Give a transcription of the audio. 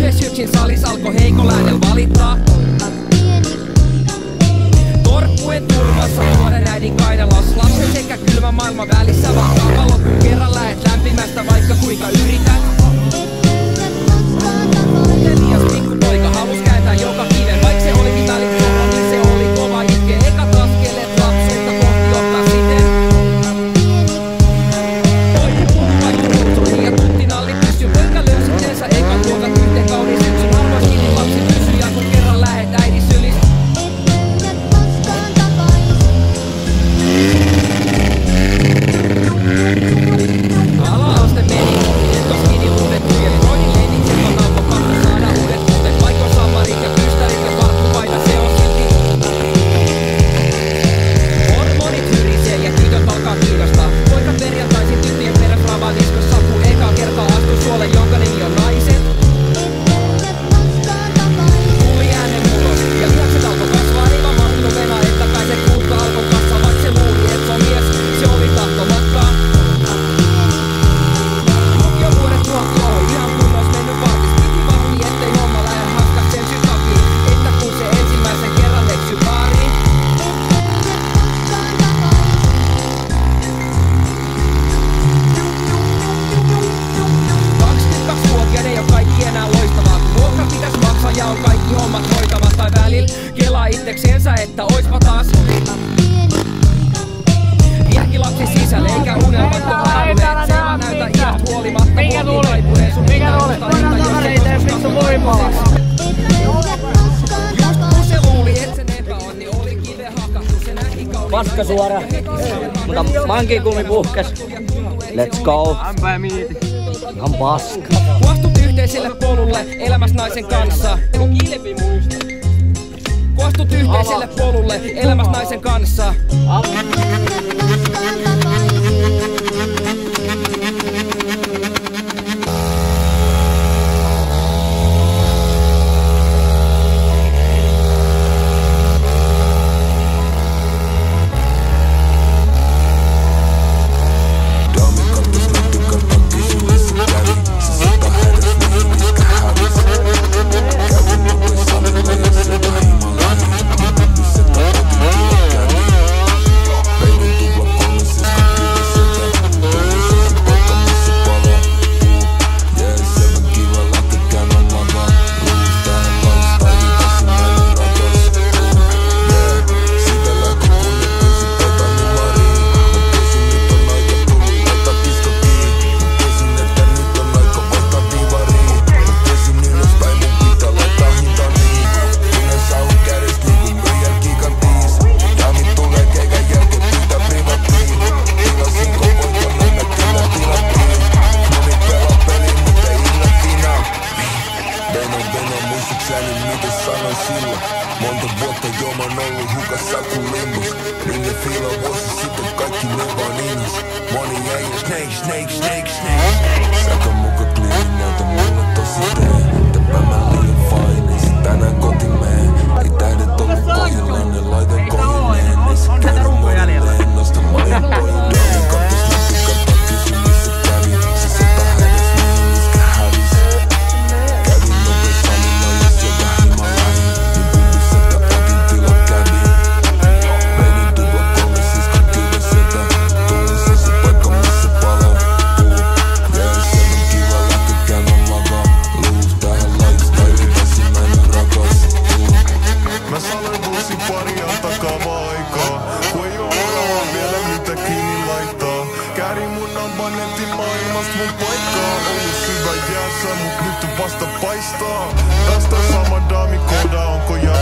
Yhdes yksin salis alkoi heikolla äänellä valittaa. Torppuen turvassa nuoren äidin kainalossa. Lapsen sekä kylmän maailman välissä vakkaa pallo, kun kerran lähet lämpimästä vaikka kuinka yrität. Liias pikku poika halus kääntää joka kiven, vaik se olikin välittävä, niin se oli kova itke. Ekat askeleet lapsuutta kohti ottaa siten. Vaikka huutui ja tuttin alli pysty, poika löysi teensä ekan luokan yhteen kauniin syksyn. Harvoin kiinni lapsi pysy ja kun kerran lähet äidin sylis. Ala-aste meni, tos kiinni tunnettu ja toinen leitin sen on alko pakko saada uudet tunteet. Vaikka sammarit ja pystärit ja varttupaita se on silti. Hormonit hyrisee ja tytöt alkaa kiinnostaa. Poika perjantaisin tyttöjen peräs ravadiskossa, kun eka kertaa astui suolle, jonka nimi on naiset. Tuli äänen mulos ja lihakset alkoi kasvaa riva mahtumena, että pääset kuutta alkoi kasvaa, vaik se luuli, et se on mies, se oli tahtomatkaa. Lukiovuodet tuotti ohi, ihan kunnos mennyt vaatis. Piti vahti, ettei homma lähe haskas sen syy takia, että kun se ensimmäisen kerran eksy baariin. 22-vuotiaiden ei oo kaikki enää loistavaa, kun vuokra pitäis maksaa ja on kaikki hommat hoitava. Tai välillä kelaa itseksensä, että oispa taas järki lapsi sisälle, eikä unelmat oo hääneet. Se vaan näytä iästä huolimatta. Mikä tuuli? Mikä tuuli? Pannaan kavereita ja vittu voimaa. Just kun se luuli, et sen epäonni, oli kive hakattu, se näki kauniin. Paska suora. Mutta mankikumi puhkes. Let's go. Ihan paska. Kuostut yhteiselle polulle elämäs naisen kanssa. Kuostut yhteiselle polulle elämäs naisen kanssa. Monta vuotta jo mä oon ollut hukassa kun lembus. Rinne fiilan vuosi sitten kaikki ne vaan inhos. Moni äijä snake. Säkä muka kliin, näytä mulle tosi tee. Täpä mä liian fine, sit tänään kotiin meen. Ei tähdet ollu kohdillaan, ne laitan kohdilleen. Ei se kerro monilleen, nosta majan pojilleen. Kattos nyt kattaa kysy missä kävi. Se sota hänes mihin iskä hävis. Kävin nopein salilla ja sieltä Himalahin. Niin pumpissa tää otin tila kävi. Menin tupla 3 siska kive sieltä. Tuun se se paikka missä palaa. Yeah, 7 kiva lähti käymään makaa. Luus tähän lifestyle, ensimmäinen rakas. Mä sanoin bussin paria takaa aikaa. Kun ei oo rahaa vielä mitä kiinni laittaa. Käärin mun ambanetin maailmast mun paikkaa. Ollut syvä jäässä mut nyt vasta paistaa. Tästä sama daami koda onko jää.